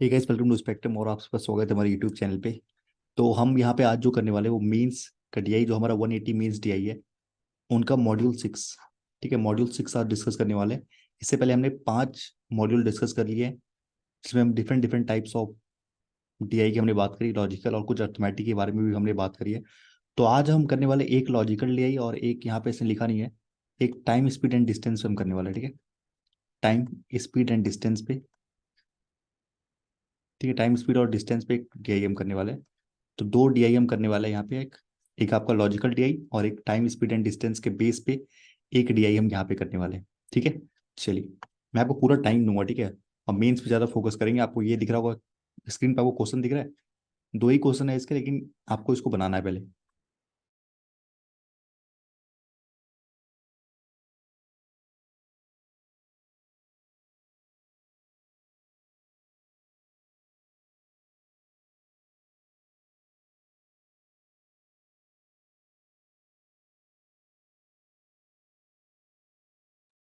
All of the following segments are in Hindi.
Hey guys, welcome to Spectrum और आपका स्वागत है हमारे यूट्यूब चैनल पे। तो हम यहाँ पे आज जो करने वाले हैं वो मेंस का डीआई, जो हमारा 180 मेंस डीआई है, उनका मॉड्यूल 6। ठीक है, मॉड्यूल 6 आज डिस्कस करने वाले हैं। इससे पहले हमने 5 मॉड्यूल डिस्कस कर लिए हैं, जिसमें हम different different types of DI की हमने बात करी, लॉजिकल और कुछ अर्थमेटिक के बारे में भी हमने बात करी है। तो आज हम करने वाले एक लॉजिकल डीआई और एक, यहाँ पे इसने लिखा नहीं है, एक टाइम स्पीड एंड डिस्टेंस पे हम करने वाले हैं। ठीक है, टाइम स्पीड एंड डिस्टेंस पे। ठीक है, टाइम स्पीड और डिस्टेंस पे एक डीआई हम करने वाले हैं। तो दो डीआई हम करने वाले हैं यहाँ पे, एक एक आपका लॉजिकल डीआई और एक टाइम स्पीड एंड डिस्टेंस के बेस पे एक डीआई हम यहाँ पे करने वाले हैं। ठीक है, चलिए मैं आपको पूरा टाइम दूंगा। ठीक है, अब मेंस पे ज़्यादा फोकस करेंगे। आपको ये दिख रहा होगा स्क्रीन पे, आपको क्वेश्चन दिख रहा है। दो ही क्वेश्चन है इसके, लेकिन आपको इसको बनाना है पहले।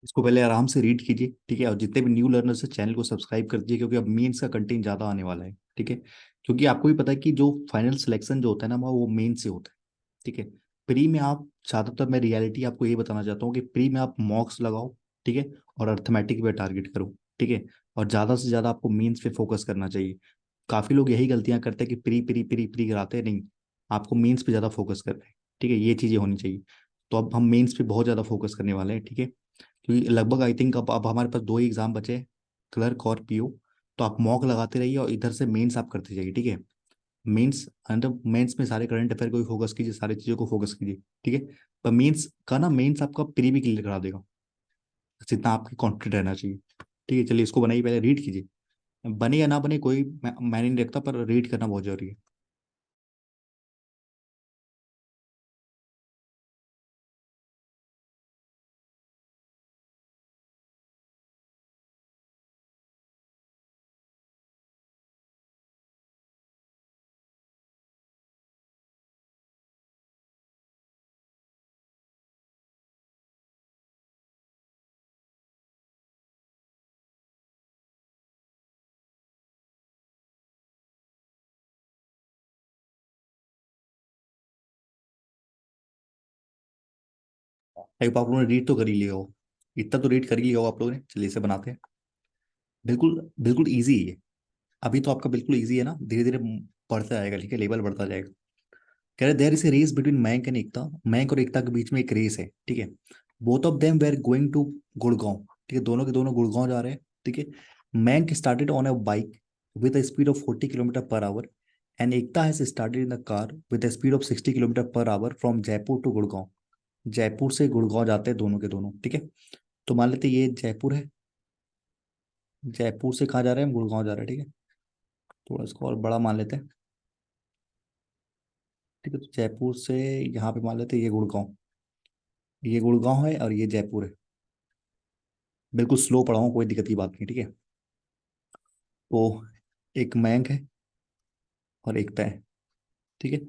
इसको पहले आराम से रीड कीजिए। ठीक है, और जितने भी न्यू लर्नर्स है चैनल को सब्सक्राइब कर दीजिए, क्योंकि अब मेंस का कंटेंट ज़्यादा आने वाला है। ठीक है, क्योंकि आपको भी पता है कि जो फाइनल सिलेक्शन जो होता है ना, वो मेन से होता है। ठीक है, प्री में आप ज़्यादातर, मैं रियलिटी आपको ये बताना चाहता हूँ कि प्री में आप मॉक्स लगाओ। ठीक है, और अर्थमेटिक पे टारगेट करो। ठीक है, और ज़्यादा से ज़्यादा आपको मेंस पे फोकस करना चाहिए। काफ़ी लोग यही गलतियां करते हैं कि प्री प्री प्री प्री कराते हैं, नहीं, आपको मेंस पे ज़्यादा फोकस करना है। ठीक है, ये चीज़ें होनी चाहिए। तो अब हम मेंस पे बहुत ज़्यादा फोकस करने वाले हैं। ठीक है, क्योंकि लगभग आई थिंक अब हमारे पास दो ही एग्जाम बचे हैं, क्लर्क और पीओ। तो आप मॉक लगाते रहिए और इधर से मेंस आप करते जाइए। ठीक है, मेंस अंडर मेंस में सारे करंट अफेयर को भी फोकस कीजिए, सारी चीज़ों को फोकस कीजिए। ठीक है, पर मेंस का ना, मेंस आपका प्री भी क्लियर करा देगा, बस इतना आपके कॉन्फिडेंट रहना चाहिए। ठीक है, चलिए इसको बनाइए, पहले रीड कीजिए। बने या ना बने कोई मैंने नहीं रखता, पर रीड करना बहुत जरूरी है। एक आप लोगों ने रीड तो कर ही लिया हो, इतना तो रीड कर ही लिया हो आप लोगों ने। चलिए इसे बनाते हैं। बिल्कुल बिल्कुल ईजी है। अभी तो आपका बिल्कुल ईजी है ना, धीरे धीरे बढ़ता जाएगा। ठीक है, लेवल बढ़ता जाएगा। कह रहे there is a race between Mayank and Ekta. Mayank और एकता के बीच में एक रेस है। ठीक है, both of them were going to Gurgaon. ठीक है, दोनों के दोनों गुड़गांव जा रहे हैं। ठीक है, Mayank started on a bike with a speed of 40 kilometre per hour, and Ekta has started in the car with a speed of 60 kilometre per hour from Jaipur to Gurgaon. Jaipur से गुड़गांव जाते हैं दोनों के दोनों। ठीक है, तो मान लेते हैं ये जयपुर है। जयपुर से कहाँ जा रहे हैं हम? गुड़गांव जा रहे हैं। ठीक है, थोड़ा इसको और बड़ा मान लेते हैं। ठीक है, तो जयपुर से यहाँ पे मान लेते हैं ये गुड़गांव। ये गुड़गांव है और ये जयपुर है। बिल्कुल स्लो पढ़ाऊँ, कोई दिक्कत की बात नहीं। ठीक है, तो एक मयंक है और एक तय। ठीक है,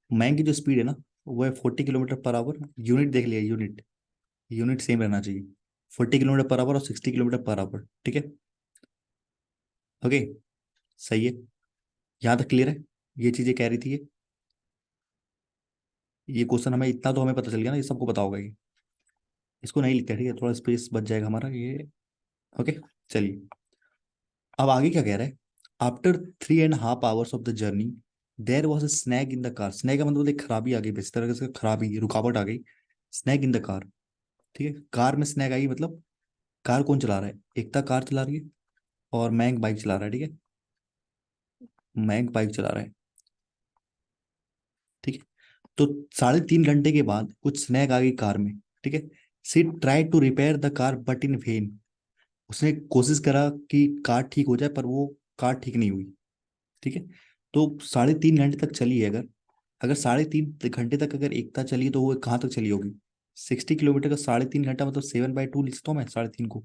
मयंक की जो स्पीड है ना, वो है 40 किलोमीटर पर आवर। यूनिट देख लिया, यूनिट यूनिट सेम रहना चाहिए। 40 किलोमीटर पर आवर और 60 किलोमीटर पर आवर। ठीक है, ओके, सही है। यहाँ तक क्लियर है? ये चीज़ें कह रही थी ये क्वेश्चन हमें, इतना तो हमें पता चल गया ना, ये सबको पता होगा ये। इसको नहीं लिखते। ठीक है, थोड़ा स्पेस बच जाएगा हमारा ये। ओके, चलिए अब आगे क्या कह रहा है। After 3.5 hours of the journey, there was a snag in the car. Snag का मतलब एक खराबी आ गई, इस तरह से खराबी, रुकावट आ गई। Snag in the car. ठीक है, कार में स्नैग आई मतलब कार कौन चला रहा है? एकता कार चला रही है और मयंक बाइक चला रहा है। ठीक है, मयंक बाइक चला रहा है। ठीक है, तो 3.5 घंटे के बाद कुछ स्नैग आ गई कार में। ठीक है, C try to repair the car but in vain. उसने कोशिश करा कि कार ठीक हो जाए, पर वो कार ठीक नहीं हुई। ठीक है, तो 3.5 घंटे तक चली है। अगर अगर 3.5 घंटे तक अगर एकता चली, तो वो कहाँ तक चली होगी? 60 किलोमीटर का 3.5 घंटा मतलब 7/2 लिखता हूँ मैं 3.5 को।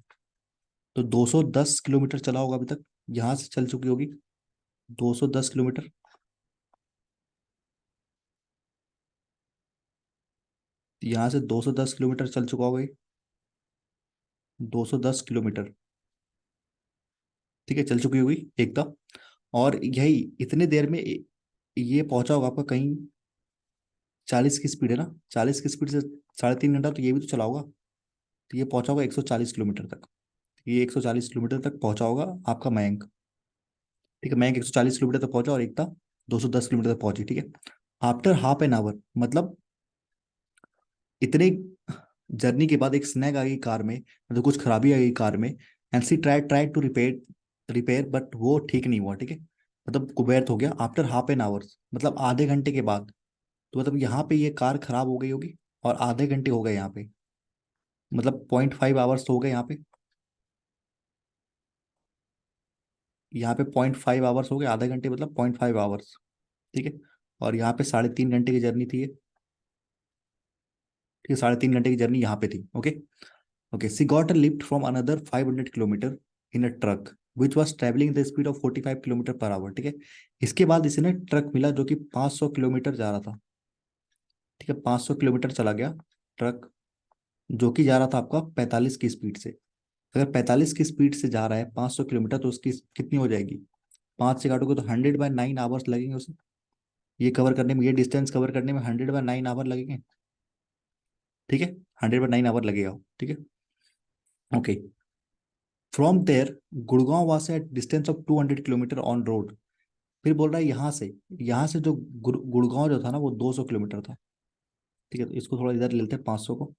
तो 210 किलोमीटर चला होगा अभी तक। यहाँ से चल चुकी होगी 210 किलोमीटर। यहाँ से 210 किलोमीटर चल चुका होगा ये। 210 किलोमीटर। ठीक है, चल चुकी होगी एकता। और यही इतने देर में ये पहुंचा होगा आपका कहीं, 40 की स्पीड है ना, 40 की स्पीड से 3.5 घंटा तो ये भी तो चला होगा। तो ये पहुंचा होगा 140 किलोमीटर तक। ये 140 किलोमीटर तक पहुंचा होगा आपका मयंक। ठीक है, मयंक 140 किलोमीटर तक पहुंचा और एकता 210 किलोमीटर तक पहुंची। ठीक है, आफ्टर हाफ एन आवर, मतलब इतने जर्नी के बाद एक स्नैग आ गई कार में, मतलब कुछ खराबी आ गई कार में, and she try try to repair repair but वो ठीक नहीं हुआ। ठीक है, मतलब कुबेर्थ हो गया आफ्टर हाफ एन आवर्स, मतलब आधे घंटे के बाद। तो मतलब यहाँ पे ये कार खराब हो गई होगी और आधे घंटे हो गए यहाँ पे, मतलब 0.5 आवर्स हो गए यहाँ पे। यहाँ पे 0.5 आवर्स हो गए, आधे घंटे मतलब 0.5 आवर्स। ठीक है, और यहाँ पे 3.5 घंटे की जर्नी थी ये। ठीक है, 3.5 घंटे की जर्नी यहाँ पे थी। Okay, okay, she got a lift from another 500 kilometre in a truck which was travelling the speed of 45 kilometre per hour. ठीक है, इसके बाद इसे ना ट्रक मिला जो कि 500 किलोमीटर जा रहा था। ठीक है, 500 किलोमीटर चला गया ट्रक, जो कि जा रहा था आपका 45 की स्पीड से। अगर 45 की स्पीड से जा रहा है 500 किलोमीटर, तो उसकी कितनी हो जाएगी, 5 से काटोगे तो 100/9 आवर्स लगेंगे उसे, ये कवर करने में, ये डिस्टेंस कवर करने में 100/9 आवर लगेंगे। ठीक है, 100/9 आवर लगेगा। ठीक है, ओके, फ्रॉम देयर गुड़गांव वहां से distance of 200 kilometre on road. फिर बोल रहा है यहाँ से जो गुड़गांव जो था ना वो 200 किलोमीटर था। ठीक है, तो इसको थोड़ा इधर ले लेते हैं 500 को।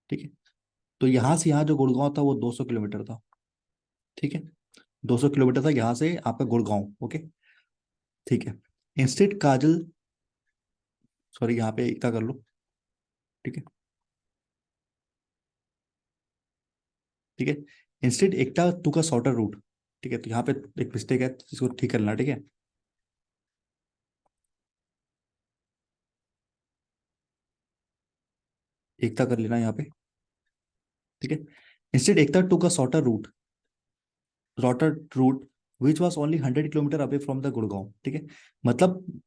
ठीक है, तो यहाँ से यहाँ जो गुड़गांव था वो 200 किलोमीटर था। ठीक है, 200 किलोमीटर था यहाँ से आपका गुड़गांव। ओके, ठीक है, इंस्टेड काजल, सॉरी यहाँ पे एकता कर लो। ठीक है, ठीक है, इंस्टेड एकता टू का शॉर्टर रूट। ठीक है, तो यहाँ पे एक मिस्टेक है, इसको ठीक करना। ठीक है, एकता कर लेना यहाँ पे। ठीक है, इंस्टेड एकता टू का shorter route which was only 100 kilometre away from the Gurgaon. ठीक है, मतलब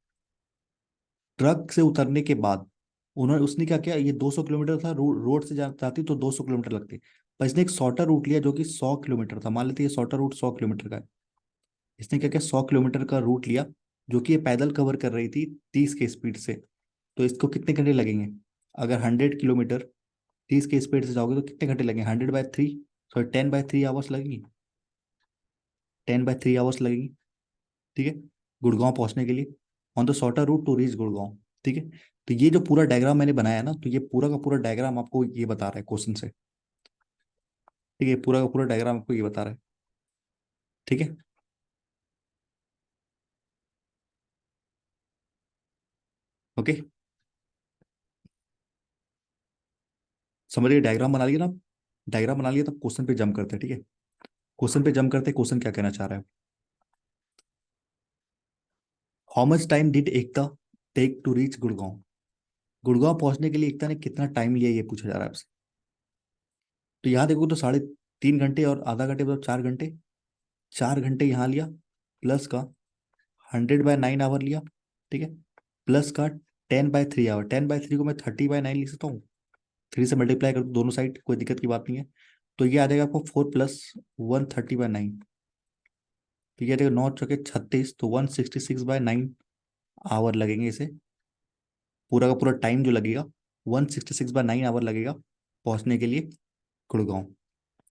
ट्रक से उतरने के बाद उसने क्या किया, ये 200 किलोमीटर था, रोड से जाती तो 200 किलोमीटर लगती, पर इसने एक शॉर्टर रूट लिया जो कि 100 किलोमीटर था। मान लेते हैं ये शॉर्टर रूट 100 किलोमीटर का है। इसने क्या किया, 100 किलोमीटर का रूट लिया, जो कि ये पैदल कवर कर रही थी 30 के स्पीड से। तो इसको कितने घंटे लगेंगे, अगर 100 किलोमीटर 30 के स्पीड से जाओगे तो कितने घंटे लगेंगे, 100/3, सॉरी 10/3 आवर्स लगेंगी, 10/3 आवर्स लगेंगी। ठीक है, गुड़गांव पहुंचने के लिए, on the shorter route to reach Gurgaon. ठीक है, तो ये जो पूरा डायग्राम मैंने बनाया ना, तो ये पूरा का पूरा डायग्राम आपको ये बता रहा है क्वेश्चन से। ठीक है, पूरा का पूरा डायग्राम आपको ये बता रहा है। ठीक है, ओके, समझिए, डायग्राम बना लिया ना, डायग्राम बना लिया, तो क्वेश्चन पे जंप करते हैं। ठीक है, क्वेश्चन पे जंप करते, क्वेश्चन क्या कहना चाह रहा है, how much time did Ekta take to reach Gurgaon. Gurgaon पहुंचने के लिए एकता ने कितना टाइम लिया, ये पूछा जा रहा है आपसे। तो यहाँ देखो तो 3.5 घंटे और आधा घंटे मतलब 4 घंटे, 4 घंटे यहाँ लिया, प्लस का 100/9 आवर लिया। ठीक है, प्लस का 10/3 आवर, 10/3 को मैं 30/9 लिख सकता हूँ, 3 से मल्टीप्लाई कर दो दोनों साइड, कोई दिक्कत की बात नहीं है। तो ये आ जाएगा आपको 4+1 30/9। तो ये आ जाएगा 9 × 36, तो 166/9 आवर लगेंगे इसे, पूरा का पूरा टाइम जो लगेगा 166/9 आवर लगेगा पहुंचने के लिए गुड़गांव।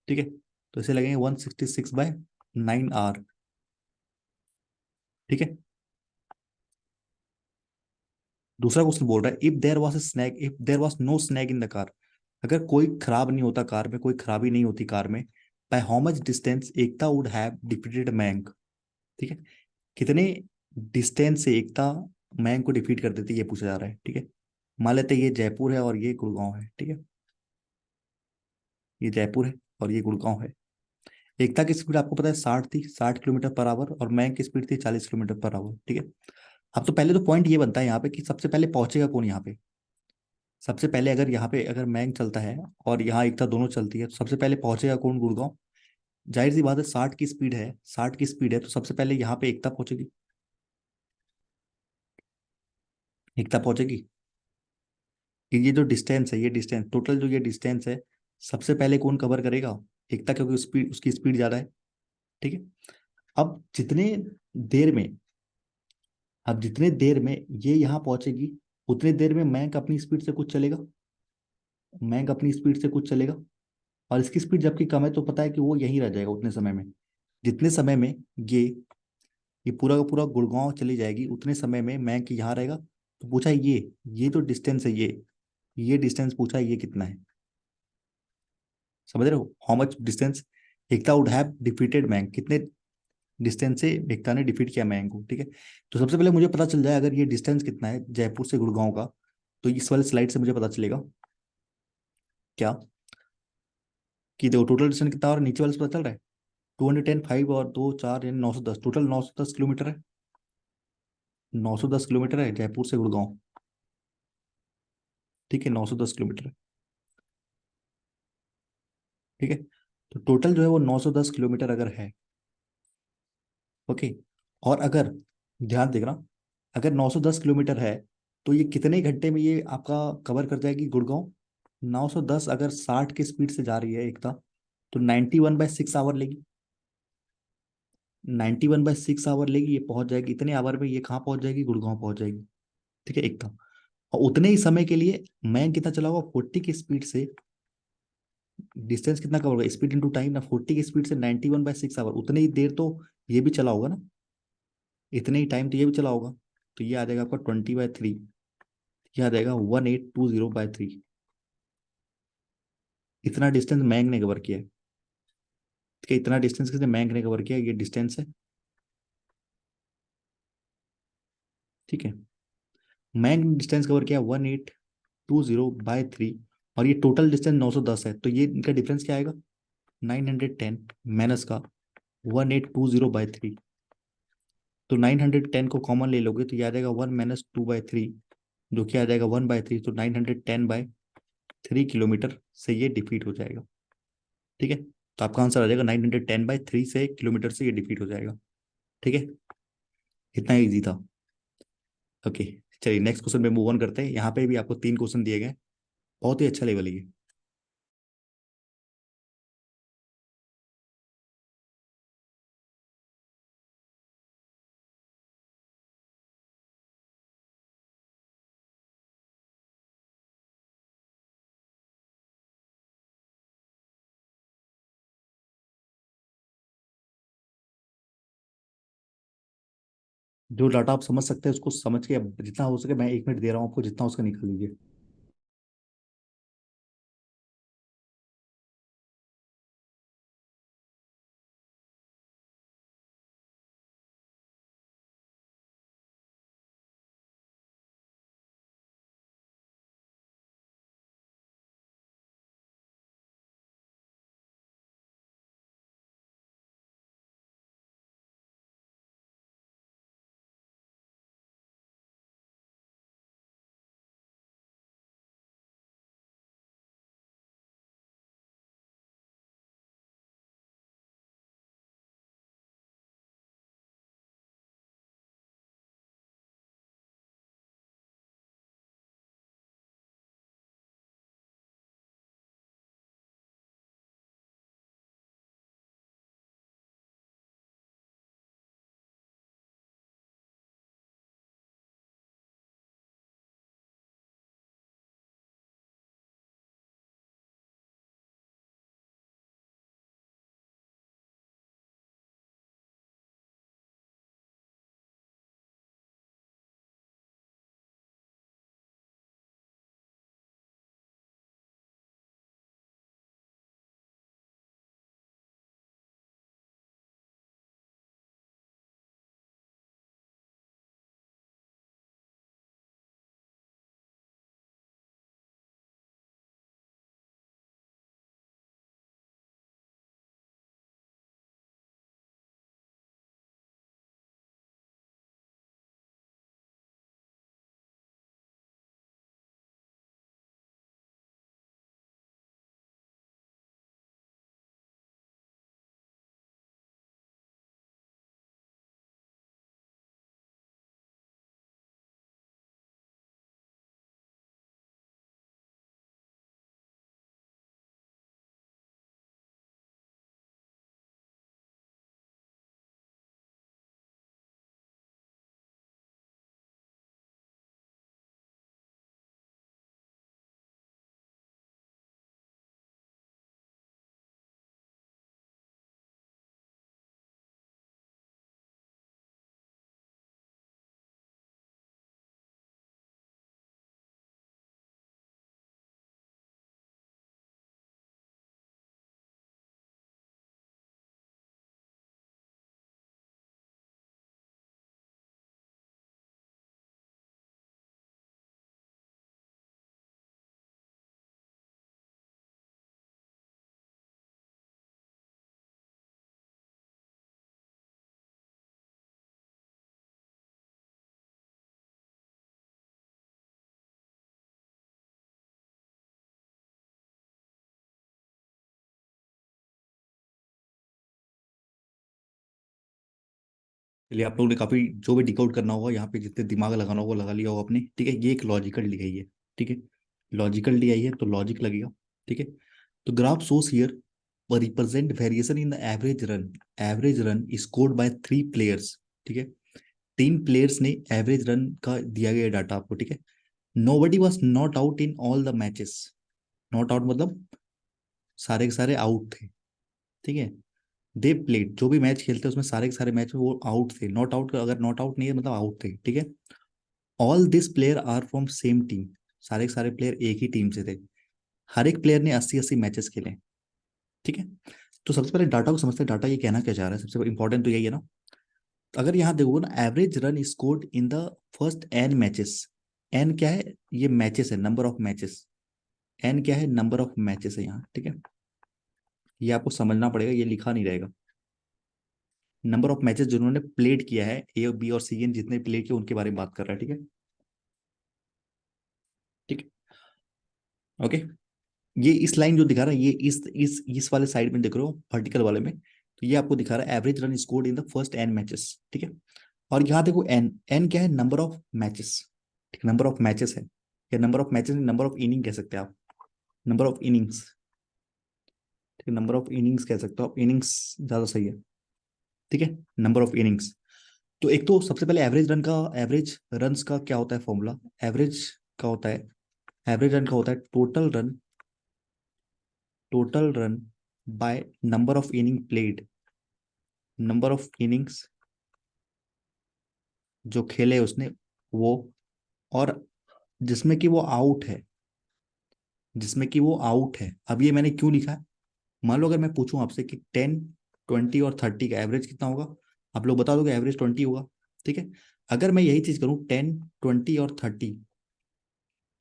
ठीक है, तो इसे लगेंगे 166/9 आवर। ठीक है, दूसरा क्वेश्चन बोल रहा है, if there was no snag in the car, अगर कोई खराब नहीं होता कार में, कोई खराबी नहीं होती कार में, by how much distance Ekta would have defeated Mayank. ठीक है, कितने डिस्टेंस से एकता मयंक को डिफीट कर देती, ये पूछा जा रहा है। ठीक है, मान लेते हैं ये जयपुर है और ये गुड़गांव है। ठीक है, ये जयपुर है और ये गुड़गांव है। एकता की स्पीड आपको पता है 60 थी, 60 किलोमीटर पर आवर, और मयंक की स्पीड थी 40 किलोमीटर पर आवर। ठीक है, अब तो पहले तो पॉइंट ये बनता है यहाँ पे कि सबसे पहले पहुंचेगा कौन यहाँ पे। सबसे पहले अगर यहाँ पे अगर मयंक चलता है और यहाँ एकता दोनों चलती है, तो सबसे पहले पहुंचेगा कौन, गुड़गांव। जाहिर सी बात है, 60 की स्पीड है तो सबसे पहले यहाँ पे एकता पहुंचेगी, एकता पहुंचेगी। ये जो डिस्टेंस है, ये डिस्टेंस टोटल जो ये डिस्टेंस है, सबसे पहले कौन कवर करेगा, एकता, क्योंकि स्पीड उसकी स्पीड ज्यादा है। ठीक है। अब जितने देर में अब जितने देर में ये यहाँ पहुंचेगी, उतने देर में मैक अपनी स्पीड से कुछ चलेगा, मैक अपनी स्पीड से कुछ चलेगा। और इसकी स्पीड जबकि कम है तो पता है कि वो यहीं रह जाएगा उतने समय में। जितने समय में ये ये पूरा का पूरा गुड़गांव चली जाएगी, उतने समय में मैक यहाँ रहेगा। तो पूछा है ये जो डिस्टेंस है, ये डिस्टेंस पूछा है, ये कितना है? समझ रहे हो? How much distance Ekta would have defeated Mayank, कितने डिस्टेंस से एकता ने डिफीट किया मैंग को। ठीक है। तो सबसे पहले मुझे पता चल जाए अगर ये डिस्टेंस कितना है जयपुर से गुड़गांव का, तो इस वाले स्लाइड से मुझे पता चलेगा क्या, कि देखो टोटल डिस्टेंस कितना और नीचे वाले से पता चल रहा है। 210, 5 और 2 4 यानी 910, टोटल 910 किलोमीटर है। 910 किलोमीटर है जयपुर से गुड़गांव। ठीक है, 910 किलोमीटर है। ठीक है। तो टोटल जो है वो 910 किलोमीटर अगर है। ओके। और अगर ध्यान देना, अगर 910 किलोमीटर है तो ये कितने घंटे में ये आपका कवर कर जाएगी गुड़गांव? 910 अगर 60 की स्पीड से जा रही है एकता, तो 91/6 आवर लेगी। 91/6 आवर लेगी, ये पहुंच जाएगी इतने आवर में, ये कहाँ पहुंच जाएगी? गुड़गांव पहुंच जाएगी। ठीक है एकता। और उतने ही समय के लिए मैं कितना चला हुआ? 40 की स्पीड से। डिस्टेंस कितना कवर होगा? स्पीड इंटू टाइम ना, 40 की स्पीड से 91/6 आवर, उतनी ही देर तो ये भी चला होगा ना, इतने ही टाइम तो ये भी चला होगा। तो ये आ जाएगा आपका 20/3, ये आ जाएगा 1820/3। इतना डिस्टेंस मैंग ने कवर किया है। ठीक है, इतना डिस्टेंस किसने? मैंग ने कवर किया है, ये डिस्टेंस है। ठीक है। मैंग ने डिस्टेंस कवर किया 1820/3, और ये टोटल डिस्टेंस 910 है, तो ये इनका डिफरेंस क्या आएगा? 910 माइनस का 1820/3। तो 910 को कॉमन ले लोगे तो ये आ जाएगा 1 - 2/3, जो कि आ जाएगा 1/3। तो 910/3 किलोमीटर से ये डिफीट हो जाएगा। ठीक है। तो आपका आंसर आ जाएगा 910/3 से किलोमीटर से ये डिफीट हो जाएगा। ठीक है। इतना ईजी था। ओके। चलिए नेक्स्ट क्वेश्चन पे मूव ऑन करते हैं। यहाँ पे भी आपको 3 क्वेश्चन दिए गए, बहुत ही अच्छा लेवल है ये। जो डाटा आप समझ सकते हैं उसको समझ के, अब जितना हो सके मैं 1 मिनट दे रहा हूँ आपको, जितना उसका निकाल लीजिए। चलिए, आप लोगों ने काफी जो भी डिकोड करना होगा यहाँ पे, जितने दिमाग लगाना होगा लगा लिया होगा आपने, ठीक है। ये एक लॉजिकल डी आई है, ठीक है। लॉजिकल डी आई है तो लॉजिक लगेगा, ठीक है। तो graph source here represent variation in the average run. Average run scored bye 3 players, ठीक है। 3 प्लेयर्स ने एवरेज रन का दिया गया डाटा आपको, ठीक है। Nobody was not out in all the matches. Not out मतलब सारे के सारे आउट थे, ठीक है। दे प्लेड, जो भी मैच खेलते हैं उसमें सारे के सारे मैच में वो आउट थे। नॉट आउट, अगर नॉट आउट नहीं है मतलब आउट थे, ठीक है। All this player are from same team. सारे के सारे प्लेयर एक ही टीम से थे। हर एक प्लेयर ने 80-80 मैचेस खेले, ठीक है। तो सबसे पहले डाटा को समझते हैं, डाटा ये कहना क्या चाह रहा है। सबसे इंपॉर्टेंट तो यही है ना। तो अगर यहाँ देखोगे ना, average run scored in the first N matches. N क्या है? ये मैचेस है, नंबर ऑफ मैचेस। एन क्या है? नंबर ऑफ मैचेस है यहाँ, ठीक है। ये आपको समझना पड़ेगा, ये लिखा नहीं रहेगा। नंबर ऑफ मैचेस जिन्होंने प्लेड किया है, ए और बी और सी एन जितने प्ले किए उनके बारे में बात कर रहा है, ठीक है। ठीक है, ओके। ये इस लाइन जो दिखा रहा है, ये इस वाले साइड में देख रहे हो, वर्टिकल वाले में, तो ये आपको दिखा रहा है average run scored in the first N matches, ठीक है। और यहाँ देखो, एन एन क्या है? नंबर ऑफ मैचेस, ठीक। नंबर ऑफ मैचेस है, या number of matches, number of inning कह सकते हैं आप। नंबर ऑफ इनिंग्स, ठीक है। नंबर ऑफ इनिंग्स कह सकते हो आप, इनिंग्स ज्यादा सही है, ठीक है। Number of innings. तो एक तो सबसे पहले एवरेज रन का, एवरेज रन्स का क्या होता है फॉर्मूला? एवरेज का होता है, एवरेज रन का होता है total run, total run by number of inning played. Number of innings जो खेले उसने, वो, और जिसमें कि वो आउट है, जिसमें कि वो आउट है। अब ये मैंने क्यों लिखा है? मान लो अगर मैं पूछूं आपसे कि 10, 20 और 30 का एवरेज कितना होगा, आप लोग बता दोगे एवरेज 20 होगा, ठीक है। अगर मैं यही चीज करूं 10, 20 और 30,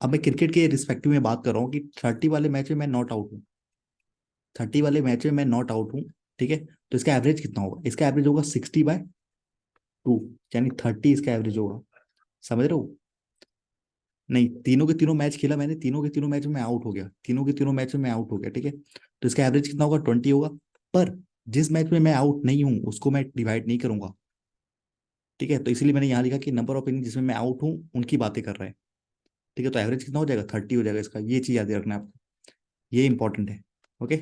अब मैं क्रिकेट के रिस्पेक्टिव में बात कर रहा हूँ कि 30 वाले मैच में मैं नॉट आउट हूँ, 30 वाले मैच में मैं नॉट आउट हूँ, ठीक है। तो इसका एवरेज कितना होगा? इसका एवरेज होगा 60/2, यानी 30 इसका एवरेज होगा। समझ रहे हो? नहीं, तीनों के तीनों मैच खेला मैंने, तीनों के तीनों मैच में मैं आउट हो गया, तीनों के तीनों मैच में मैं आउट हो गया, ठीक है। तो इसका एवरेज कितना होगा? 20 होगा। पर जिस मैच में मैं आउट नहीं हूं उसको मैं डिवाइड नहीं करूंगा, ठीक है। तो इसलिए मैंने यहाँ लिखा कि नंबर ऑफ इनिंग जिसमें मैं आउट हूँ उनकी बातें कर रहे हैं, ठीक है। तो एवरेज कितना हो जाएगा? 30 हो जाएगा इसका। ये चीज याद रखना है आपको, ये इंपॉर्टेंट है, ओके।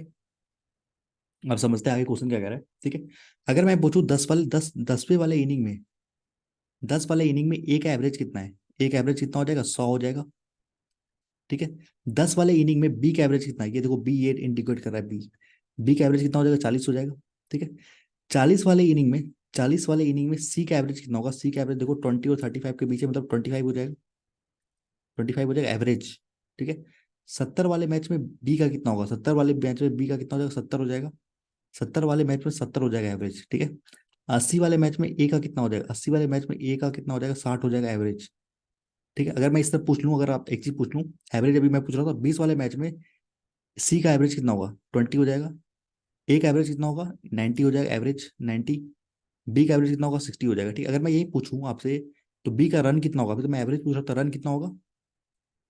अब समझते हैं आगे क्वेश्चन क्या कह रहा है, ठीक है। अगर मैं पूछूं 10वें वाले इनिंग में, 10 वाले इनिंग में ए का एवरेज कितना है? ए का एवरेज कितना हो जाएगा? 100 हो जाएगा, ठीक है। 10 वाले इनिंग में बी का एवरेज कितना है? ये देखो, बी ये इंडिकेट कर रहा है, बी, बी का एवरेज कितना हो जाएगा? 40 हो जाएगा, ठीक है। 40 वाले इनिंग में सी का एवरेज कितना होगा? सी का एवरेज देखो 20 और 35 के बीच है, मतलब 25 हो जाएगा, 25 हो जाएगा एवरेज, ठीक है। 70 वाले मैच में बी का कितना होगा? 70 वाले मैच में बी का कितना हो जाएगा? 70 हो जाएगा। 70 वाले मैच में 70 हो जाएगा एवरेज, ठीक है। 80 वाले मैच में ए का कितना हो जाएगा? 80 वाले मैच में ए का कितना हो जाएगा? 60 हो जाएगा एवरेज, ठीक है। अगर मैं इस तरह पूछ लूँ, अगर आप एक चीज पूछ लूँ, एवरेज अभी मैं पूछ रहा था, 20 वाले मैच में सी का एवरेज कितना होगा? 20 हो जाएगा। ए का एवरेज कितना होगा? 90 हो जाएगा एवरेज, 90। बी का एवरेज कितना होगा? 60 हो जाएगा, ठीक है। अगर मैं यही पूछूं आपसे, तो बी का रन कितना होगा? अभी तो मैं एवरेज पूछ रहा था, रन कितना होगा?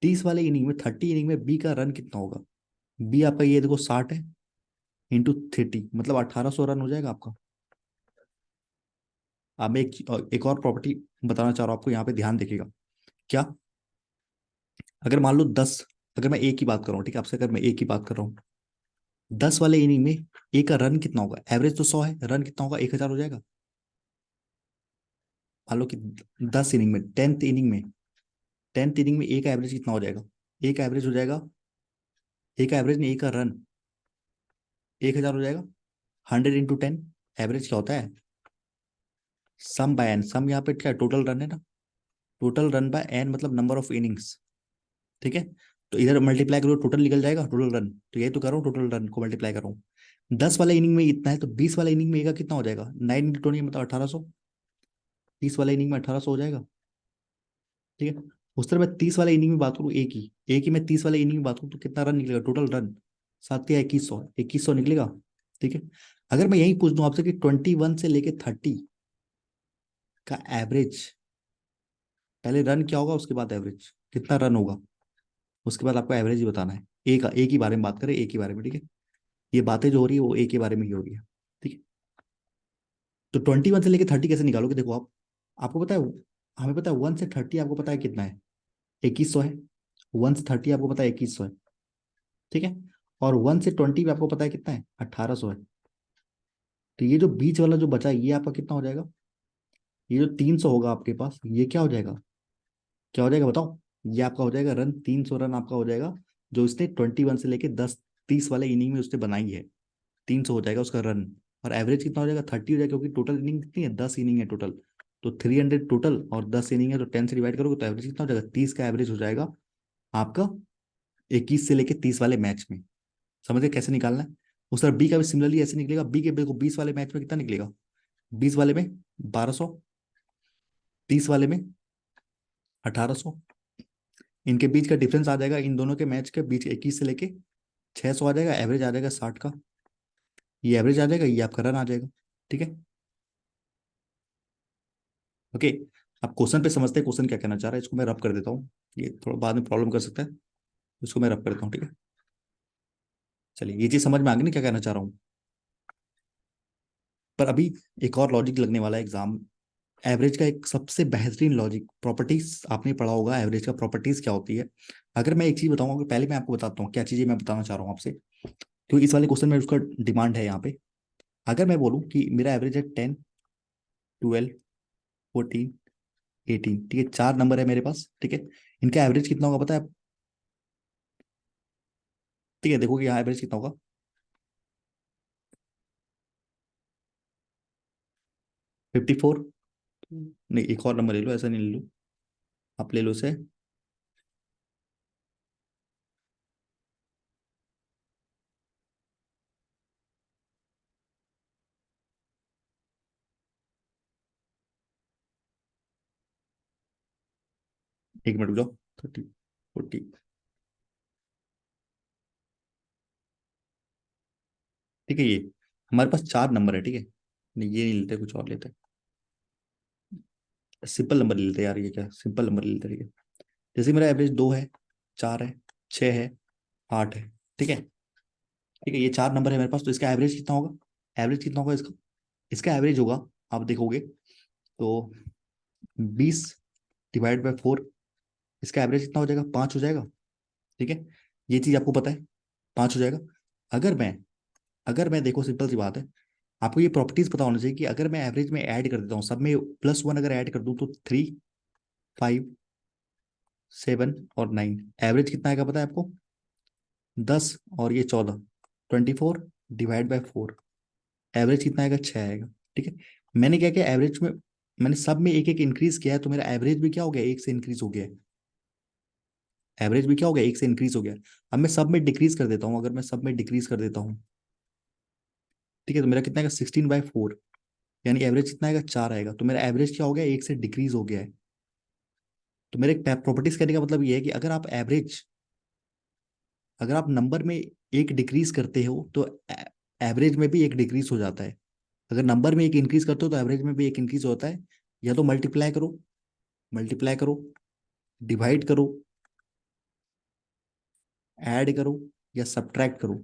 30 वाले इनिंग में, 30 इनिंग में बी का रन कितना होगा? बी आपका ये देखो 60 है, इंटू 30, मतलब 1800 रन हो जाएगा आपका। अब मैं एक और प्रॉपर्टी बताना चाह रहा हूँ आपको, यहाँ पे ध्यान देखिएगा। क्या? अगर मान लो 10, अगर मैं ए की बात कर रहा हूँ, ठीक है, आपसे अगर मैं ए की बात कर रहा हूँ, 10 वाले इनिंग में ए का रन कितना होगा? एवरेज तो 100 है, रन कितना होगा? 1000 हो जाएगा। मान लो कि 10 इनिंग में, 10th इनिंग में ए का एवरेज कितना हो जाएगा? ए का एवरेज हो जाएगा, ए का एवरेज नहीं, ए का रन 1000 हो जाएगा। 100 × 10, एवरेज क्या होता है? सम बाय एन। सम यहाँ पे क्या? टोटल रन है ना, टोटल रन बाय एन मतलब नंबर ऑफ इनिंग्स, ठीक है। तो इधर मल्टीप्लाई करो, टोटल निकल जाएगा, टोटल रन। तो यही तो कर रहा हूँ, टोटल रन को मल्टीप्लाई कर रहा हूँ। 10 वाले इनिंग में इतना है, तो 20 वाले इनिंग में ए का कितना हो जाएगा? 9 × 20 मतलब 1800। 30 वाले इनिंग में 1800 हो जाएगा, ठीक है। उस तरह मैं 30 वाले इनिंग में बात करूँ ए की मैं 30 वाले इनिंग में बात करूँ तो कितना रन निकलेगा टोटल रन? 7 या 2100, 2100 निकलेगा, ठीक है। अगर मैं यही पूछ दूं आपसे कि 21 से लेके 30 का एवरेज, पहले रन क्या होगा उसके बाद एवरेज कितना रन होगा, उसके बाद आपको एवरेज ही बताना है। ए का, ए की बारे में बात करें, ए के बारे में, ठीक है। ये बातें जो हो रही है वो ए के बारे में ही हो रही है, ठीक है। तो 21 से लेके 30 कैसे निकालोगे? देखो आप, आपको पता है, हमें पता है 1 से 30 आपको पता है कितना है, 2100 है। 1 से 30 आपको पता है 2100 है, ठीक है। और 1 से 20 पे आपको पता है कितना है, 1800 है। तो ये जो बीच वाला जो बचा है, ये आपका कितना हो जाएगा? ये जो 300 होगा आपके पास, ये क्या हो जाएगा? क्या हो जाएगा बताओ? ये आपका हो जाएगा रन, 300 रन आपका हो जाएगा, जो इसने 21 से लेके 10 30 वाले इनिंग में उसने बनाई है। 300 हो जाएगा उसका रन। और एवरेज कितना हो जाएगा? 30 हो जाएगा, क्योंकि टोटल इनिंग कितनी है? 10 इनिंग है टोटल। तो 300 टोटल, और 10 इनिंग है तो 10 से डिवाइड करोगे तो एवरेज कितना हो जाएगा? 30 का एवरेज हो जाएगा आपका 21 से लेके 30 वाले मैच में। समझे कैसे निकालना है? उस तरह बी का भी सिमिलरली ऐसे निकलेगा। बी के देखो 20 वाले मैच में कितना निकलेगा? 20 वाले में 1200, 30 वाले में 1800। इनके बीच का डिफरेंस आ जाएगा, इन दोनों के मैच के बीच 21 से लेके 600 आ जाएगा, एवरेज आ जाएगा 60 का। ये एवरेज आ जाएगा, ये आपका रन आ जाएगा, ठीक है। ओके। अब क्वेश्चन पे समझते हैं क्वेश्चन क्या कहना चाह रहा है। इसको मैं रब कर देता हूँ, ये थोड़ा बाद में प्रॉब्लम कर सकता है। इसको मैं रब करता हूँ, ठीक है। चलिए, ये चीज समझ में आ गई ना क्या कहना चाह रहा हूँ? पर अभी एक और लॉजिक लगने वाला है एग्जाम। एवरेज का एक सबसे बेहतरीन लॉजिक, प्रॉपर्टीज आपने पढ़ा होगा, एवरेज का प्रॉपर्टीज क्या होती है। अगर मैं एक चीज बताऊंगा कि पहले मैं आपको बताता हूँ क्या चीजें मैं बताना चाह रहा हूँ आपसे, क्योंकि इस वाले क्वेश्चन में उसका डिमांड है यहाँ पे। अगर मैं बोलूँ कि मेरा एवरेज है 10, 12, 14, 18, ठीक है, 4 नंबर है मेरे पास, ठीक है। इनका एवरेज कितना होगा पता है? ठीक है, देखो कि यहाँ एवरेज कितना होगा। 54। नहीं, एक और नंबर ले लो, ऐसा नहीं ले लो, आप ले लो इसे। 1 मिनट रुक जाओ। 30, 40। ठीक है, ये हमारे पास 4 नंबर है, ठीक है। नहीं, ये नहीं लेते, कुछ और लेते हैं। सिंपल नंबर ले लेते हैं यार, ये क्या सिंपल नंबर ले लेते हैं, ठीक है। जैसे मेरा एवरेज 2 है, 4 है, 6 है, 8 है, ठीक है। ठीक है, ये 4 नंबर है मेरे पास, तो इसका एवरेज कितना होगा? एवरेज कितना होगा इसका? इसका एवरेज होगा, आप देखोगे तो 20/4। इसका एवरेज कितना हो जाएगा? 5 हो जाएगा, ठीक है। ये चीज आपको पता है, 5 हो जाएगा। अगर मैं अगर मैं देखो, सिंपल सी बात है, आपको ये प्रॉपर्टीज पता होना चाहिए कि अगर मैं एवरेज में ऐड कर देता हूँ सब में +1 अगर ऐड कर दूं तो 3, 5, 7 और 9, एवरेज कितना आएगा पता है आपको? 10 और ये 14, 24/4, एवरेज कितना आएगा? 6 आएगा, ठीक है। मैंने क्या किया, एवरेज में मैंने सब में एक एक इंक्रीज किया है, तो मेरा एवरेज भी क्या हो गया? 1 से इंक्रीज हो गया है। एवरेज भी क्या हो गया? 1 से इंक्रीज हो गया है। अब मैं सब में डिक्रीज कर देता हूँ, अगर मैं सब में डिक्रीज कर देता हूँ, ठीक है, तो मेरा कितना आएगा? 16/4, यानी एवरेज कितना आएगा? 4 आएगा। तो मेरा एवरेज क्या हो गया? 1 से डिक्रीज हो गया है। तो मेरे प्रॉपर्टीज कहने का मतलब ये है कि अगर आप नंबर में एक डिक्रीज करते हो तो एवरेज में भी एक डिक्रीज हो जाता है। अगर नंबर में एक इंक्रीज करते हो तो एवरेज में भी एक इंक्रीज होता है। या तो मल्टीप्लाई करो, डिवाइड करो, ऐड करो, या सब्ट्रैक्ट करो।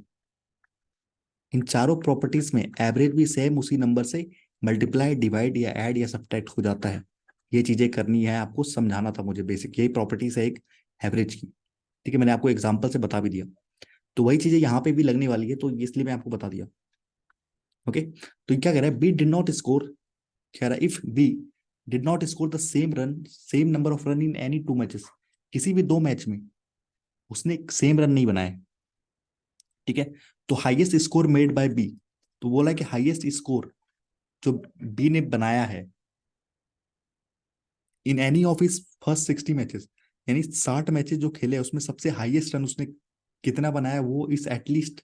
इन चारों प्रॉपर्टीज में एवरेज भी सेम उसी नंबर से मल्टीप्लाई, डिवाइड या ऐड या सब्ट्रैक्ट हो जाता है। ये चीजें करनी है आपको, समझाना था मुझे, बेसिक यही प्रॉपर्टीज है एक एवरेज की। ठीक है, मैंने आपको एग्जाम्पल से बता भी दिया। तो वही चीजें यहाँ पे भी लगने वाली है, तो इसलिए मैं आपको बता दिया। ओके। तो ये क्या कह रहा है? बी डिड नॉट स्कोर, कह रहा है if B did not score the same number of run in any 2 matches, किसी भी 2 मैच में उसने सेम रन नहीं बनाए, ठीक है। तो highest score made by B, तो बोला कि हाईएस्ट स्कोर जो बी ने बनाया है in any of his first 60 matches, यानी 60 मैचेस जो खेले उसमें सबसे हाईएस्ट रन उसने कितना बनाया, वो इस एटलीस्ट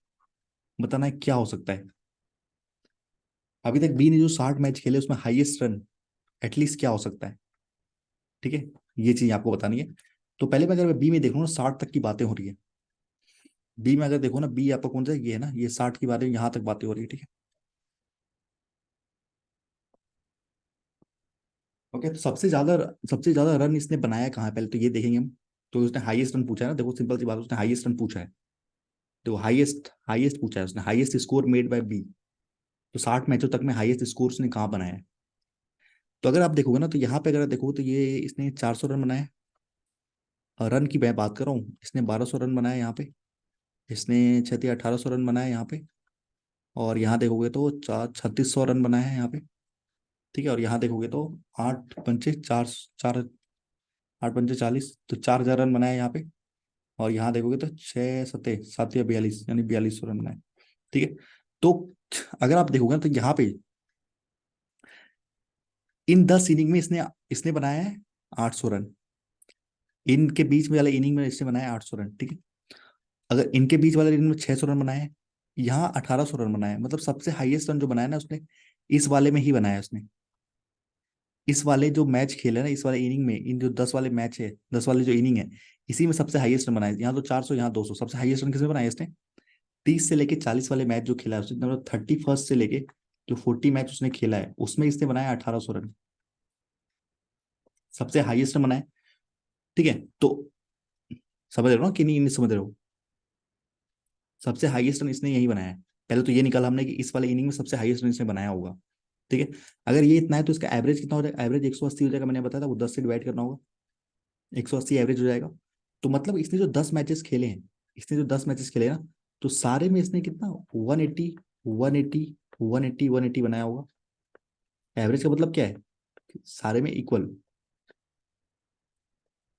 बताना है क्या हो सकता है। अभी तक बी ने जो 60 मैच खेले उसमें हाईएस्ट रन एटलीस्ट क्या हो सकता है, ठीक है। ये चीज आपको बतानी है। तो पहले मैं अगर बी में देखूँ ना, 60 तक की बातें हो रही है। बी में अगर देखो ना, बी आपका कौन सा ये है ना, ये 60 की बातें, यहाँ तक बातें हो रही है, ठीक है। ओके, तो सबसे ज्यादा रन इसने बनाया कहाँ है, पहले तो ये देखेंगे हम। तो उसने हाईएस्ट रन पूछा है ना, देखो सिंपल सी बात है, उसने हाईएस्ट रन पूछा है। तो हाईएस्ट हाईएस्ट पूछा है उसने, highest score made by B. तो 60 मैचों तक में हाईएस्ट स्कोर उसने कहाँ बनाया है? तो अगर आप देखोगे ना, तो यहाँ पे अगर आप देखोगे तो ये इसने 400 रन बनाए। रन की मैं बात कर रहा हूँ, इसने 1200 रन बनाए यहाँ पे। इसने 1800 रन बनाए यहाँ पे। और यहाँ देखोगे तो 3600 रन बनाए हैं यहाँ पे। ठीक है, और यहाँ देखोगे तो आठ पंचे चार, चार, 8 पंचे 40, तो 4000 रन बनाए यहाँ पे। और यहाँ देखोगे तो 6 7 7 या 42, यानी 4200 रन बनाए। ठीक है। तो अगर आप देखोगे ना, तो यहाँ पे इन 10 इनिंग में इसने इसने बनाया है 800 रन। इनके बीच में वाले इनिंग में इसने बनाया 800 रन। ठीक है। अगर इनके बीच वाले इनिंग में 600 रन बनाए हैं, यहाँ 1800 रन बनाए हैं। मतलब सबसे हाईएस्ट रन जो बनाया ना उसने, इस वाले में ही बनाया उसने। इस वाले जो मैच खेले ना, इस वाले इनिंग में, इन जो 10 वाले मैच है, 10 वाले जो इनिंग है, इसी में सबसे हाईएस्ट रन बनाए। यहाँ तो 400, यहाँ 200। सबसे हाईएस्ट रन किसने बनाए इसने? 30 से लेके 40 वाले मैच जो खेला है उसने, मतलब 31st से लेके जो 40 मैच उसने खेला है, उसमें इसने बनाया 1800 रन। सबसे हाईएस्ट रन बनाए। ठीक है। तो समझ रहे हो ना कि नहीं, नहीं समझ रहे हो? सबसे हाईएस्ट रन इसने यही बनाया है। पहले तो ये निकाला हमने कि इस वाले इनिंग में सबसे हाईएस्ट रन इसने बनाया होगा। ठीक है। अगर ये इतना है तो इसका एवरेज कितना हो जाएगा? एवरेज 180 हो जाएगा। मैंने बताया था वो 10 से डिवाइड करना होगा, 180 एवरेज हो जाएगा। तो मतलब इसने जो 10 मैचेस खेले हैं, इसने जो 10 मैचेस खेले हैं ना, तो सारे में इसने कितना, 180, 180, 180, 180 बनाया होगा। एवरेज का मतलब क्या है? कि सारे में इक्वल,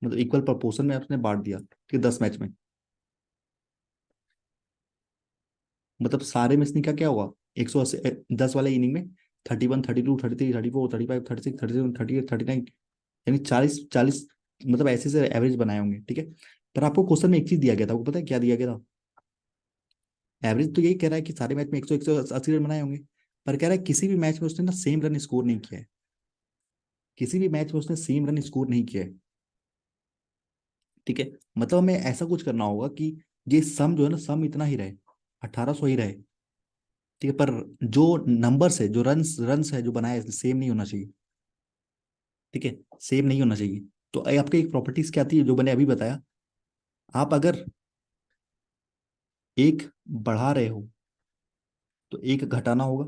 मतलब इक्वल प्रोपोर्शन में आपने बांट दिया, ठीक है, 10 मैच में। मतलब सारे में इसने क्या क्या होगा, 180, 10 वाले इनिंग में 31, 32, 33, 34, 35, 36, 37, 38, 39, यानी 40, 40, मतलब ऐसे से एवरेज बनाए होंगे। ठीक है। पर आपको क्वेश्चन में एक चीज दिया गया था, आपको पता है क्या दिया गया था? एवरेज तो यही कह रहा है कि सारे मैच में 100, 180 रन बनाए होंगे। पर कह रहा है किसी भी मैच में उसने ना सेम रन स्कोर नहीं किया है। किसी भी मैच में उसने सेम रन स्कोर नहीं किया है। ठीक है। मतलब हमें ऐसा कुछ करना होगा कि ये सम जो है ना, सम इतना ही रहे, 1800 ही रहे। ठीक है। पर जो नंबर्स है, जो रन्स रन्स है जो बनाया है, सेम नहीं होना चाहिए। ठीक है। सेम नहीं होना चाहिए। तो आपके एक प्रॉपर्टीज क्या आती है जो मैंने अभी बताया। आप अगर एक बढ़ा रहे हो तो एक घटाना होगा।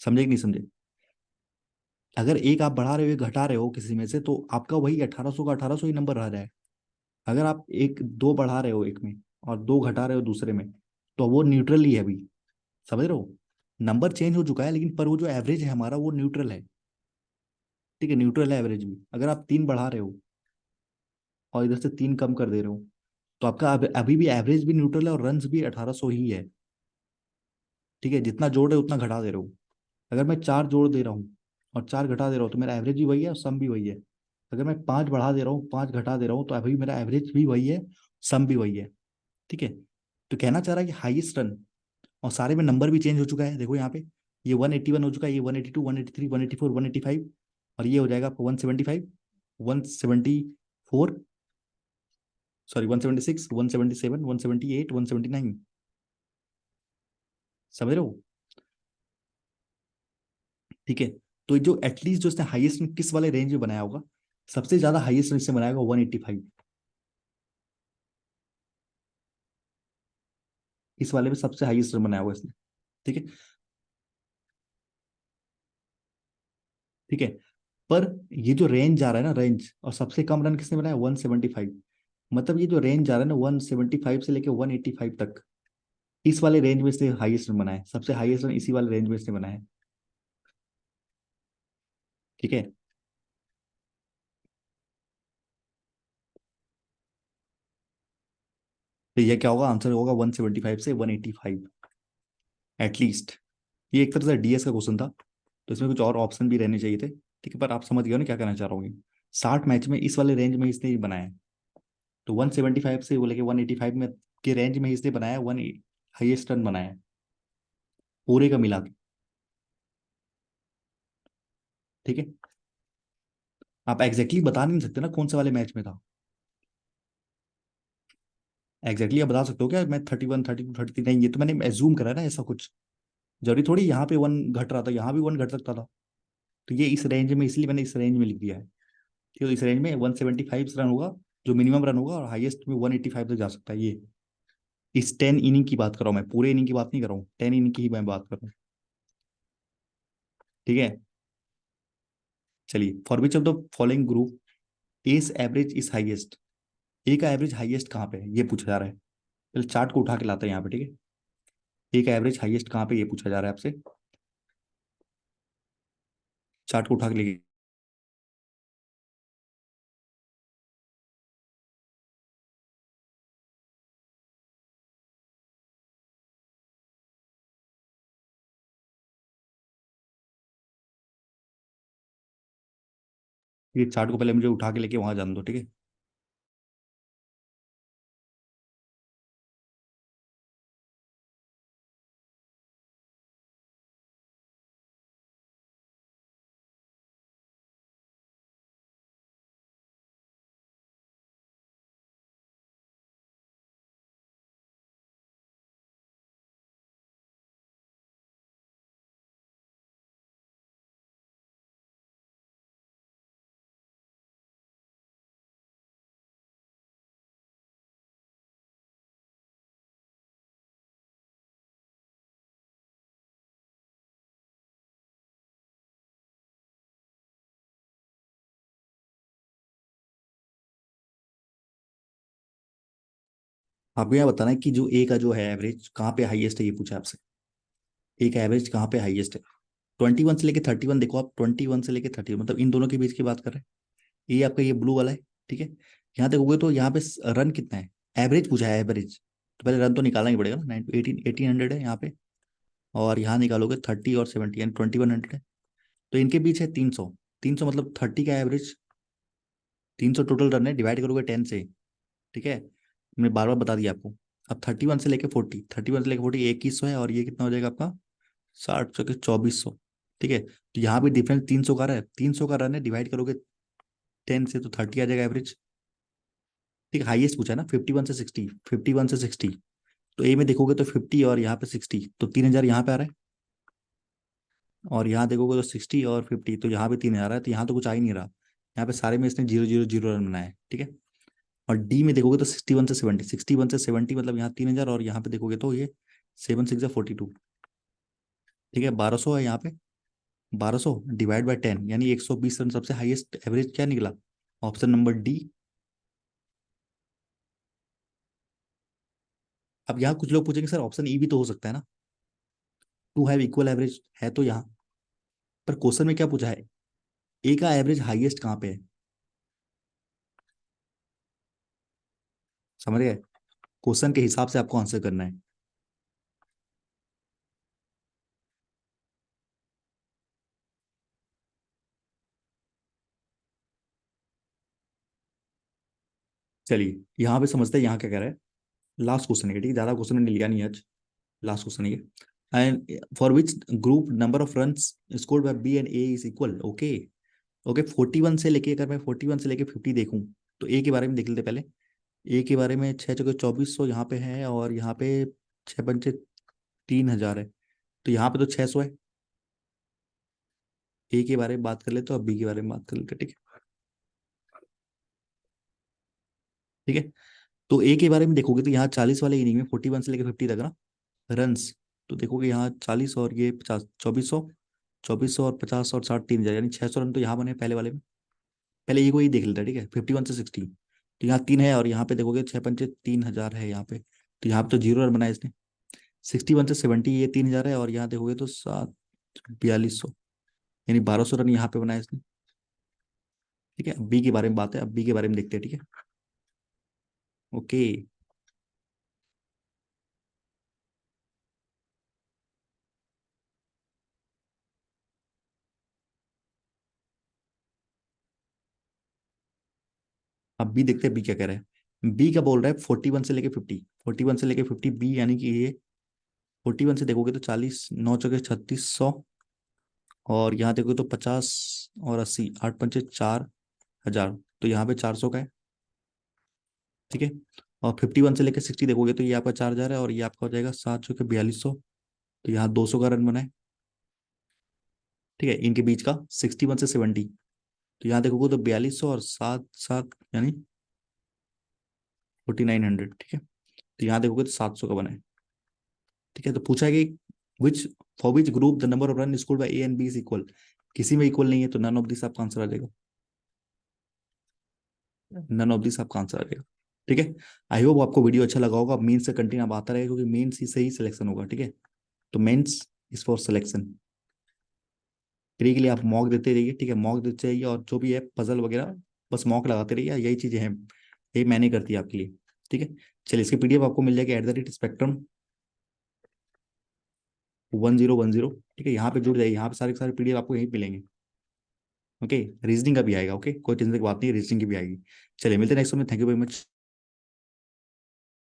समझे कि नहीं समझे? अगर एक आप बढ़ा रहे हो, एक घटा रहे हो किसी में से, तो आपका वही 1800 का 1800 ही नंबर रह रहा है। अगर आप एक दो बढ़ा रहे हो एक में और दो घटा रहे हो दूसरे में, तो वो न्यूट्रल ही है अभी। समझ रहे हो? नंबर चेंज हो चुका है, लेकिन पर वो जो एवरेज है हमारा वो न्यूट्रल है। ठीक है, न्यूट्रल है एवरेज भी। अगर आप 3 बढ़ा रहे हो और इधर से 3 कम कर दे रहे हो, तो आपका अभी भी एवरेज भी न्यूट्रल है और रन्स भी 1800 ही है। ठीक है। जितना जोड़ रहे हो उतना घटा दे रहे हो। अगर मैं 4 जोड़ दे रहा हूँ और 4 घटा दे रहा हूँ, तो मेरा एवरेज भी वही है और सम भी वही है। अगर मैं 5 बढ़ा दे रहा हूँ, 5 घटा दे रहा हूँ, तो अभी मेरा एवरेज भी वही है, सम भी वही है। ठीक है। तो कहना चाह रहा है कि हाईएस्ट रन, और सारे में नंबर भी चेंज हो चुका है, देखो यहाँ पे। ये 181 हो चुका है, ये 182, 183, 184, 185, और ये हो जाएगा आपको 175, 174, सॉरी 176, 177, 178, 179। समझ रहे हो? ठीक है। तो जो एटलीस्ट जो इसने हाईएस्ट किस वाले रेंज में बनाया होगा, सबसे ज्यादा हाईएस्ट इसने बनाया होगा 185। इस वाले में सबसे हाईएस्ट रन बनाया होगा इसने। ठीक है। ठीक है। पर ये जो रेंज जा रहा है ना, रेंज, और सबसे कम रन किसने बनाया, 175। मतलब ये जो रेंज जा रहा है ना 175 से लेके 185 तक, इस वाले रेंज में इसने हाईएस्ट रन बनाया है। सबसे हाईएस्ट रन इसी वाले रेंज में इसने बनाया है। ठीक है। तो ये क्या होगा, आंसर होगा 175 से 185 एटलीस्ट। ये एक तरह से डीएस का क्वेश्चन था, तो इसमें कुछ और ऑप्शन भी रहने चाहिए थे। ठीक है। पर आप समझ गए हो ना क्या कहना चाह रहा हूँ? 60 मैच में इस वाले रेंज में इसने ही बनाया है। तो 175 से वो लेके 185 में के रेंज में इसने बनाया, वन हाईएस्ट रन बनाया है पूरे का मिला के। ठीक है। आप एग्जैक्टली बता नहीं सकते ना कौन से वाले मैच में था। एग्जैक्टली आप बता सकते हो क्या, मैं 31, 32, 33? नहीं, ये तो मैंने एज्यूम करा ना ऐसा कुछ। जरूरी थोड़ी यहाँ पे 1 घट रहा था, यहाँ भी 1 घट सकता था। तो ये इस रेंज में, इसलिए मैंने इस रेंज में लिख दिया है। ठीक है। तो इस रेंज में 175 रन होगा जो मिनिमम रन होगा, और हाईएस्ट में 185 तक जा सकता है ये। इस 10 इनिंग की बात कर रहा हूँ मैं, पूरे इनिंग की बात नहीं कर रहा हूँ, 10 इनिंग की ही मैं बात कर रहा हूँ। ठीक है, चलिए, for which of the following groups average is highest. A का एवरेज हाईएस्ट कहाँ पे है ये पूछा जा रहा है। चलो चार्ट को उठा के लाते हैं यहाँ पे, ठीक है। ए का एवरेज हाईएस्ट कहाँ पे ये पूछा जा रहा है आपसे। चार्ट को उठा के लेके, ये चार्ट को पहले मुझे उठा के लेके वहां जान दो, ठीक है। आपको यह बताना है कि जो ए का जो है एवरेज कहाँ पे हाईएस्ट है ये पूछा आपसे। ए का एवरेज कहाँ पे हाईएस्ट है। 21 से लेके 31 देखो आप, 21 से लेके 30 मतलब इन दोनों के बीच की बात कर रहे हैं। ये आपका ये ब्लू वाला है, ठीक है। यहाँ देखोगे तो यहाँ पे रन कितना है, एवरेज पूछा है एवरेज, तो पहले रन तो निकालना ही पड़ेगा ना। 1800 है यहाँ पे, और यहाँ निकालोगे 30 और 70 यानी 2100 है। तो इनके बीच है 300। 300 मतलब 30 का एवरेज, 300 टोटल रन है, डिवाइड करोगे 10 से, ठीक है। मैंने बार बार बता दिया आपको। अब 31 से लेके 40, 31 से लेके 40 2100 है, और ये कितना हो जाएगा आपका 60 चौके 2400। ठीक है, तो यहाँ भी डिफरेंस 300 का रहा है, 300 का रन है, डिवाइड करोगे 10 से तो 30 आ जाएगा एवरेज। ठीक है, हाईएस्ट पूछा है ना 51 से 60, 51 से 60। तो ए में देखोगे तो 50 और यहाँ पे 60, तो 3000 यहाँ पे आ रहा है। और यहाँ देखोगे तो 60 और 50, तो यहाँ पे 3000 आ रहा है, तो यहाँ तो कुछ आ ही नहीं रहा। यहाँ पे सारे में इसने 0 0 0 रन बनाए हैं, ठीक है। और डी में देखोगे तो 61 से 70, 61 से 70 मतलब यहाँ 3000, और यहाँ पे देखोगे तो ये 7 6 42। ठीक है, 1200 है यहाँ पे। 1200 डिवाइड बाय 10 यानी 120 रन, सबसे हाईएस्ट एवरेज क्या निकला, ऑप्शन नंबर डी। अब यहाँ कुछ लोग पूछेंगे सर ऑप्शन ई भी तो हो सकता है ना, टू हैव इक्वल एवरेज है तो यहाँ, पर क्वेश्चन में क्या पूछा है, ए का एवरेज हाईएस्ट कहाँ पे है, समझ गए। क्वेश्चन के हिसाब से आपको आंसर करना है। चलिए यहाँ पे समझते हैं यहाँ क्या कह रहा है। लास्ट क्वेश्चन है, ठीक है, ज्यादा क्वेश्चन मैंने लिया नहीं आज, लास्ट क्वेश्चन है। And for which group number of runs scored by B and A is equal. Okay, okay 41 से लेके, अगर मैं 41 से लेके 50 देखूं, तो ए के बारे में देख लेते पहले। ए के बारे में 6 चौके 2400 यहाँ पे है, और यहाँ पे 6 पंचे 3000 है, तो यहाँ पे तो 600 है। ए के बारे में बात कर ले तो अब बी के बारे में बात कर लेते, ठीक है। ठीक है, तो ए के बारे में देखोगे तो यहाँ 40 वाले इनिंग में 41 से लेकर 50 तक ना रन्स, तो देखोगे यहाँ 40 और ये 50, 2400, 2400 और 50 और 60 3000 यानी 600 रन तो यहाँ बने पहले वाले में। पहले ये को ही देख लेता है, ठीक है। 51 से 60, तो यहाँ 3 है, और यहाँ पे देखोगे 6 पंचे 3000 है यहाँ पे, तो यहाँ पे तो 0 रन बनाए इसने। 61 से 70 ये 3000 है, और यहाँ देखोगे तो 7 4200 यानी 1200 रन यहाँ पे बनाए इसने। ठीक है, अब बी के बारे में बात है, अब बी के बारे में देखते हैं, ठीक है। ओके, अब बी देखते हैं बी क्या कह रहा है। बी का बोल रहा है 41 से लेके 50, 41 से लेके 50 बी, यानी कि ये 41 से देखोगे तो 40, 9 चौके 3600, और यहाँ देखोगे तो 50 और 80, 8 पंचे 4000, तो यहाँ पे 400 का है। ठीक है, और 51 से लेकर 60 देखोगे तो ये आपका 4000 है, और ये आपका हो जाएगा 7 चौके 4200, तो यहाँ 200 का रन बना है। ठीक है, इनके बीच का 61 से 70, तो यहाँ देखोगे तो 4200 और 7 7 यानी 4900। ठीक है, तो तो यहाँ देखोगे तो 700 का बना है। ठीक है, तो पूछा है कि which for which group the number of run scored by A and B is equal. किसी में इक्वल नहीं है, तो नन ऑफ दिस आपका आंसर आ जाएगा। नन ऑफ दिस आपका आंसर आ जाएगा। ठीक है, आई होप आपको वीडियो अच्छा लगा होगा। मेंस से कंटिन्यू अब आता रहेगा, क्योंकि मेंस ही सही सिलेक्शन होगा। ठीक है, तो mains is for selection. Pre के लिए आप मॉक देते रहिए। ठीक है, मॉक देते रहिए, और जो भी है पजल वगैरह बस मॉक लगाते रहिए, यही चीजें हैं, यही मैंने करती है आपके लिए। ठीक है, चलिए इसकी पीडीएफ आपको मिल जाएगी @spectrum 1010। ठीक है, यहाँ पे जुड़ जाइए, यहाँ पे सारे के सारे पीडीएफ आपको यहीं मिलेंगे। ओके, रीजनिंग का भी आएगा। ओके, कोई टेंशन की बात नहीं, रीजनिंग की भी आएगी। चलिए मिलते हैं नेक्स्ट में। Thank you very much.